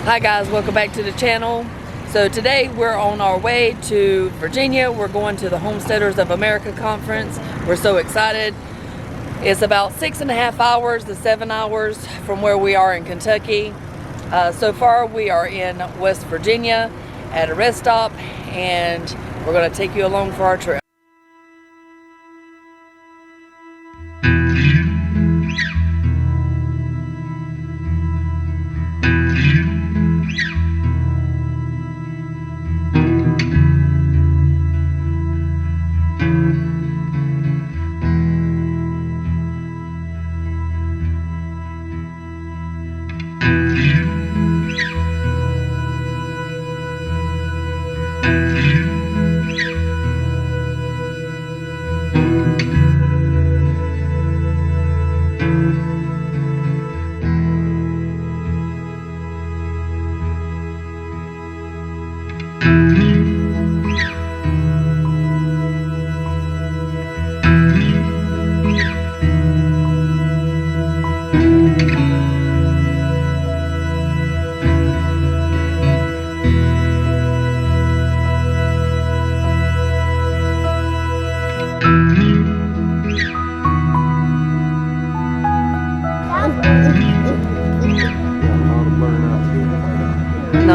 Hi guys, welcome back to the channel. So today we're on our way to Virginia. We're going to the Homesteaders of America conference. We're so excited. It's about 6.5 hours to 7 hours from where we are in Kentucky. So far we are in West Virginia at a rest stop, and we're going to take you along for our trip.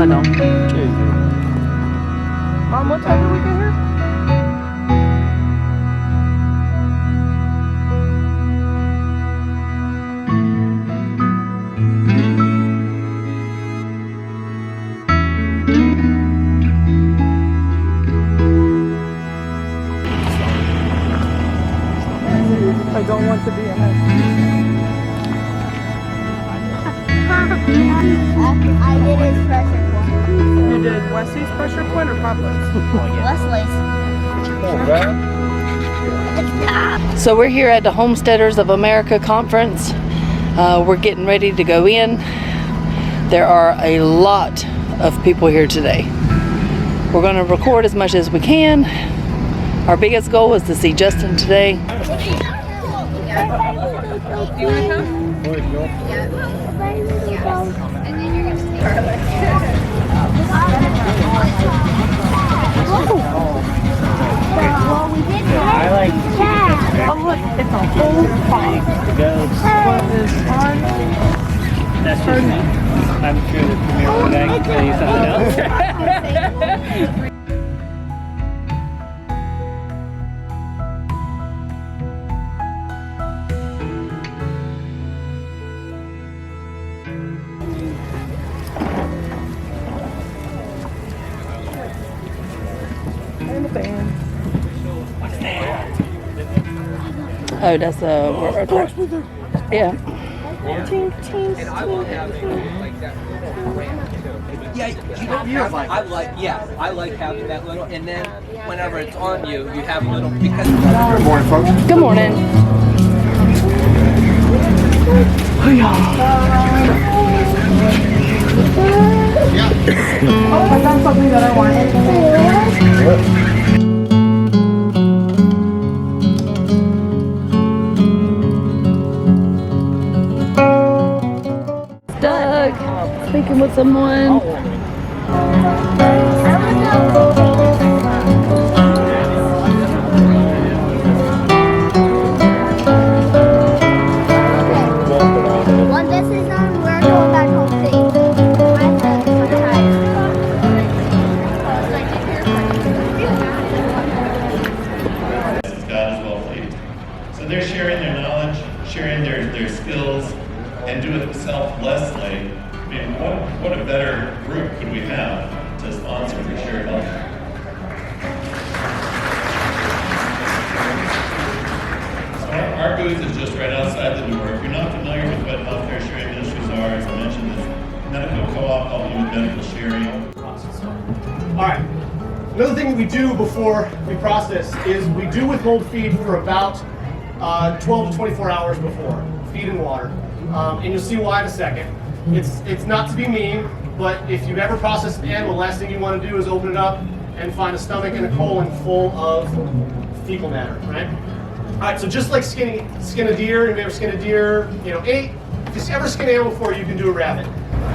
No. Mom, what time did we get here? I don't want to be in it. I did his pressure point. You did Wesley's pressure point or Papa's? Wesley's. So we're here at the Homesteaders of America conference. We're getting ready to go in. There are a lot of people here today. We're going to record as much as we can. Our biggest goal is to see Justin today. Do you want to come? And then you're going to take Well, we did I like Oh, look, it's a whole farm. the goats. What is fun? That's just me. I'm sure that Premier one day can tell you something else. And the band. Oh, that's yeah. I like having that little, and then whenever it's on you, you have a little, because Good morning, folks. Good morning. Oh, I found something that I wanted. Doug, speaking with someone. When this is done, we're going back home safe. God is well pleased. So they're sharing their knowledge, sharing their skills, and do it selflessly. I mean, what a better group could we have to sponsor for shared health? So our booth is just right outside the door. If you're not familiar with what healthcare sharing ministries are, as I mentioned, this medical co-op helping you with medical sharing. All right. Another thing that we do before we process is we do withhold feed for about 12 to 24 hours before, feed and water. And you'll see why in a second. It's not to be mean, but if you've ever processed an animal, the last thing you want to do is open it up and find a stomach and a colon full of fecal matter, right? All right, so just like skin a deer, you ever skin a deer, ate, if you ever skin an animal before, you can do a rabbit.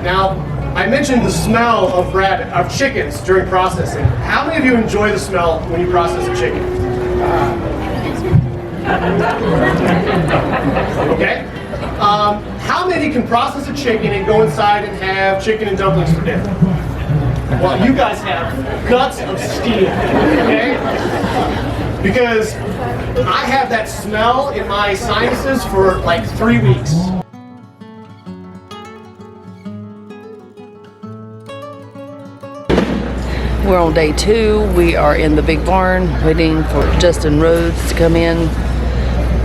Now, I mentioned the smell of chickens during processing. How many of you enjoy the smell when you process a chicken? Okay. How many can process a chicken and go inside and have chicken and dumplings for dinner? Well, you guys have guts of steel, okay? Because I have that smell in my sinuses for like 3 weeks. We're on day 2. We are in the big barn waiting for Justin Rhodes to come in.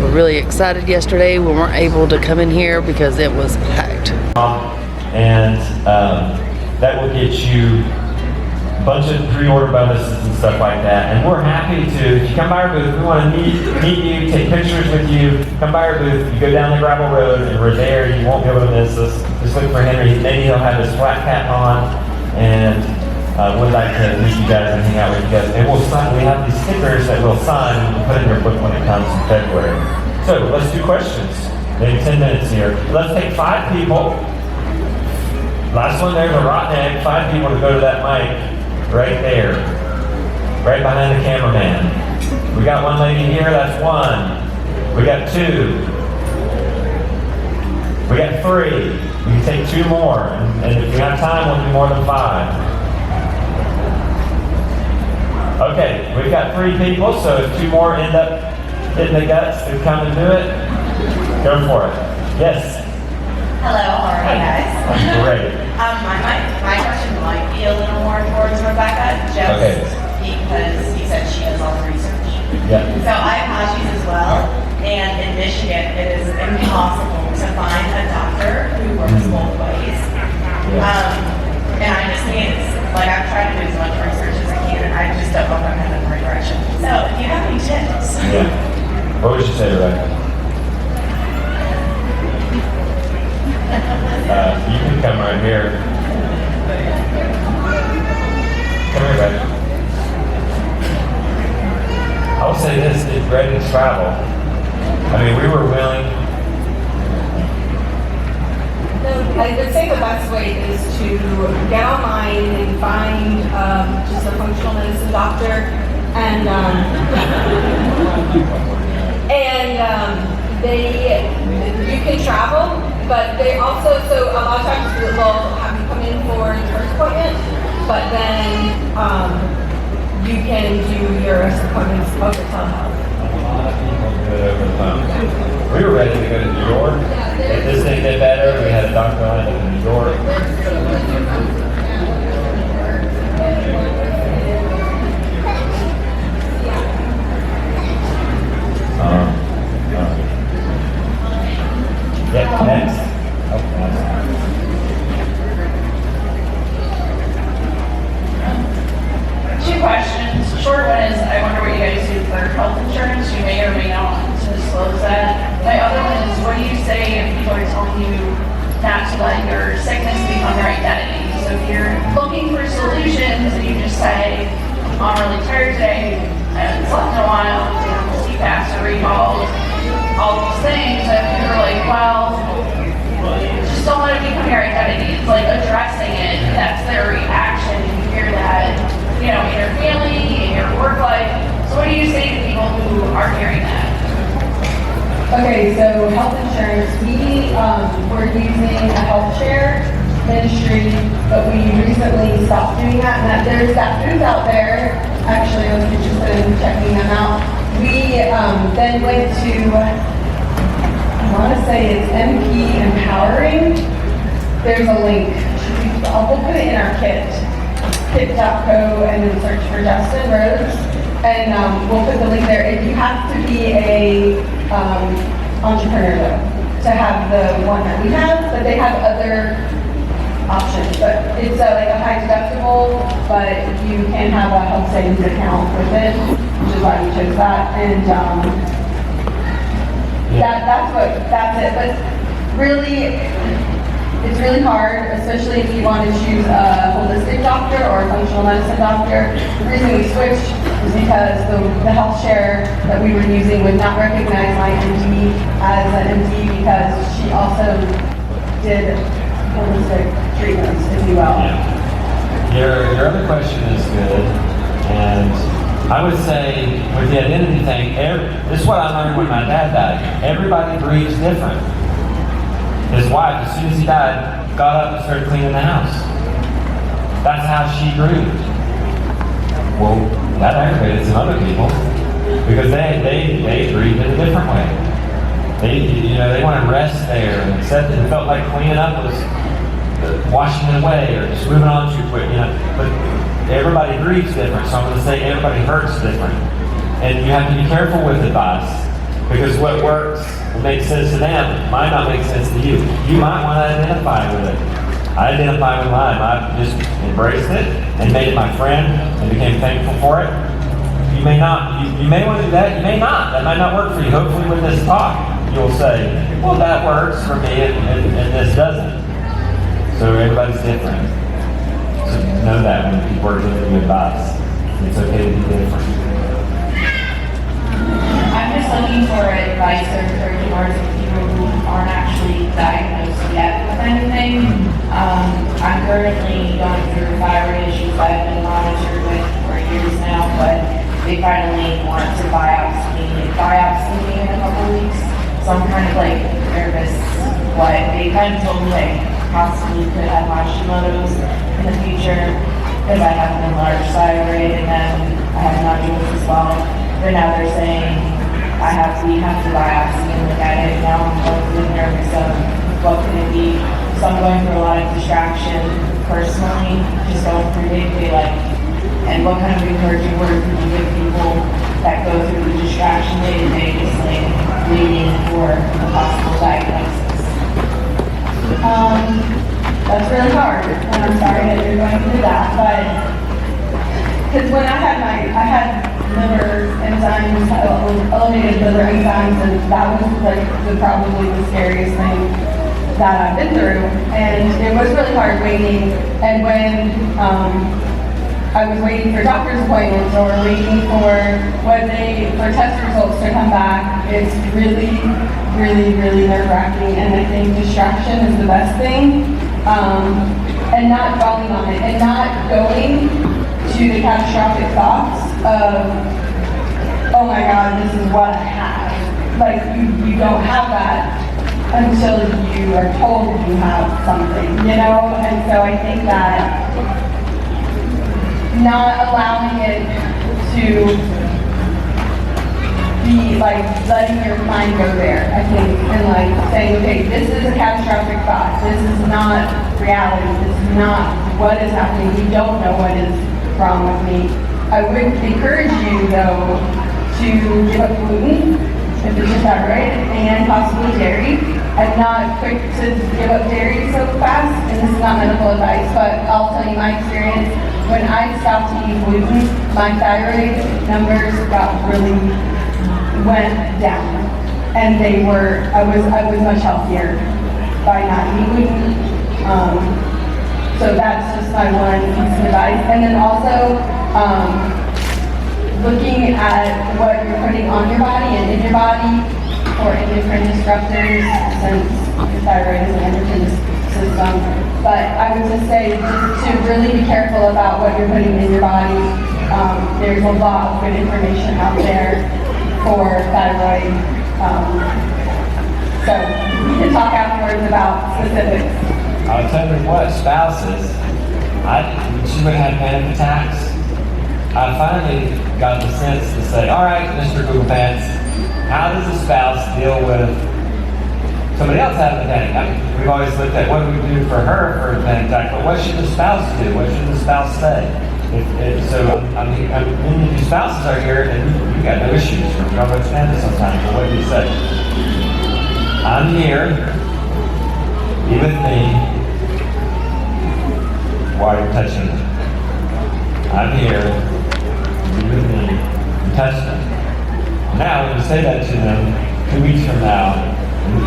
We're really excited yesterday. We weren't able to come in here because it was packed. And that will get you a bunch of pre-order bonuses and stuff like that. And we're happy to, if you come by our booth, we want to meet you, take pictures with you. Come by our booth, you go down the gravel road and we're there. You won't be able to miss us. Just look for Henry. Maybe he'll have his flat cap on and would like to meet you guys and hang out with you guys. And we'll sign, we have these stickers that we'll sign and we'll put in your book when it comes in February. So let's do questions. Maybe 10 minutes here. Let's take 5 people. Last one there's a rotten egg. 5 people to go to that mic right there. Right behind the cameraman. We got one lady here, that's 1. We got 2. We got 3. We can take 2 more. And if we have time, we'll do more than 5. Okay, we've got 3 people, so if 2 more end up hitting the guts to come and do it, go for it. Yes? Hello, how are you guys? Great. My question might be a little more towards Rebecca, just because he said she does all the research. Yeah. So I have allergies as well, and in Michigan it is impossible to find a doctor who works both ways. And I just think it's, like, I've tried to do as much research as I can, and I just don't know if I'm heading in the right direction. So if you have any tips. Yeah. What would you say, Rebecca? You can come right here. Come here, Rebecca. I will say this, it's ready to travel. I mean, we were willing. I would say the best way is to get online and find just a functional medicine doctor, and you can travel, but they also, so a lot of times they'll have you come in for the first appointment, but then you can do your appointments over telehealth. We were ready to go to New York. If this thing did better, we had a doctor lined up in New York. Yeah, next. Two questions. Short one is, I wonder what you guys do for health insurance. You may or may not want to disclose that. My other one is, what do you say if people are telling you not to let your sickness become your identity? So if you're looking for solutions and you just say, I'm really tired today, I haven't slept in a while, sleep apps, recalls, all these things, and people are like, well, just don't let it become your identity. It's like addressing it. That's their reaction. You hear that, in your family, in your work life. So what do you say to people who are hearing that? Okay, so health insurance, we were using a health share ministry, but we recently stopped doing that, and that there's that booth out there. Actually, I was interested in checking them out. We then went to, I want to say it's MP Empowering. There's a link. We'll put it in our kit.co, and then search for Justin Rhodes, and we'll put the link there. And you have to be a entrepreneur though to have the one that we have, but they have other options. But it's like a high deductible, but you can have a health savings account with it, which is why we chose that. And that's it. But really, it's really hard, especially if you want to choose a holistic doctor or a functional medicine doctor. The reason we switched is because the health share that we were using would not recognize my MD as an MD, because she also did holistic treatments, if you will. Yeah. Your other question is good, and I would say with the identity thing, this is what I learned when my dad died. Everybody grieves different. His wife, as soon as he died, got up and started cleaning the house. That's how she grieved. Well, that aggravated some other people because they grieved in a different way. They wanted rest there and accepted and felt like cleaning up was washing it away or just moving on too quick, But everybody grieves different, so I'm going to say everybody hurts different. And you have to be careful with advice because what works, what makes sense to them, might not make sense to you. You might want to identify with it. I identify with mine. I just embraced it and made it my friend and became thankful for it. You may not. You may want to do that. You may not. That might not work for you. Hopefully with this talk, you'll say, well, that works for me and this doesn't. So everybody's different. So know that when people are giving you advice. It's okay to be different. I'm just looking for advice or encouragement words of people who aren't actually diagnosed yet with anything. I'm currently going through thyroid issues I've been monitored with for years now, but they finally want to biopsy me in a couple weeks. So I'm kind of like nervous. What they kind of told me I possibly could have Hashimoto's in the future because I have an enlarged thyroid and then I have nodules as well. But now they're saying we have to biopsy and look at it. Now I'm really nervous of what can it be. So I'm going through a lot of distraction personally, just going through day-to-day life. And what kind of encouraging words would you give people that go through the distraction day-to-day, just like waiting for a possible diagnosis? That's really hard, and I'm sorry that you're going through that, but because when I had liver enzymes, elevated liver enzymes, and that was like probably the scariest thing that I've been through, and it was really hard waiting. And when I was waiting for doctor's appointments or waiting for test results to come back, it's really, really, really nerve-wracking. And I think distraction is the best thing, and not dwelling on it, and not going to the catastrophic thoughts of, oh my God, this is what I have. Like you don't have that until you are told you have something, And so I think that not allowing it to be like letting your mind go there, I think, and like saying, okay, this is a catastrophic thought. This is not reality. This is not what is happening. We don't know what is wrong with me. I would encourage you though to give up gluten if it's your thyroid and possibly dairy. I'm not quick to give up dairy so fast, and this is not medical advice, but I'll tell you my experience. When I stopped eating gluten, my thyroid numbers went down, and I was much healthier by not eating gluten. So that's just my one piece of advice. And then also looking at what you're putting on your body and in your body for endocrine disruptors, since your thyroid is an endocrine system. But I would just say just to really be careful about what you're putting in your body. There's a lot of good information out there for thyroid. So we can talk afterwards about specifics. I'll tell you what, spouses, she would have panic attacks. I finally got the sense to say, all right, Mr. Google Pants, how does a spouse deal with somebody else having a panic? We've always looked at what do we do for her for a panic attack, but what should the spouse do? What should the spouse say? Many of you spouses are here and you got no issues. You don't understand this sometimes, but what do you say? I'm here. Be with me while you're touching me. I'm here. Be with me. And touch them. Now, when you say that to them, 2 weeks from now,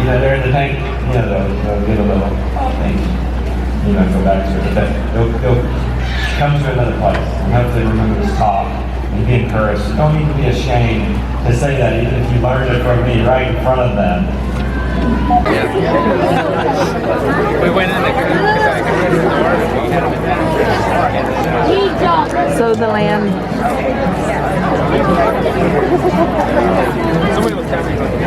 they're in the tank, they'll get a little, oh, thank you. Go back to it. But they'll come to another place and hopefully remember this talk and be encouraged. You don't need to be ashamed to say that, even if you learned it from me right in front of them. We went in the because I could read the door and we had them in that. So the land. Somebody was telling me about the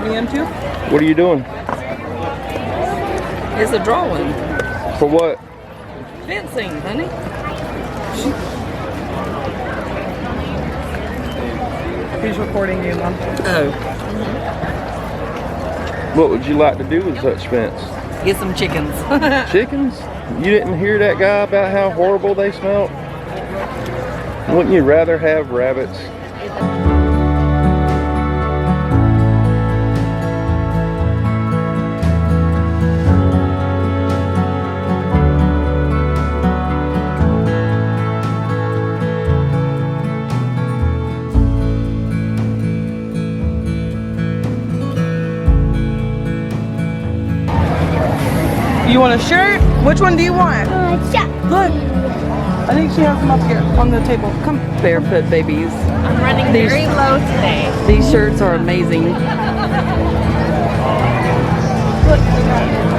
Me into? What are you doing? It's a drawing. For what? Fencing, honey. He's recording you, Mom. Oh. What would you like to do with such fence? Get some chickens. Chickens? You didn't hear that guy about how horrible they smelled? Wouldn't you rather have rabbits? You want a shirt? Which one do you want? Yeah. Look. I think she has them up here on the table. Come, barefoot babies. I'm running very low today. These shirts are amazing. Look.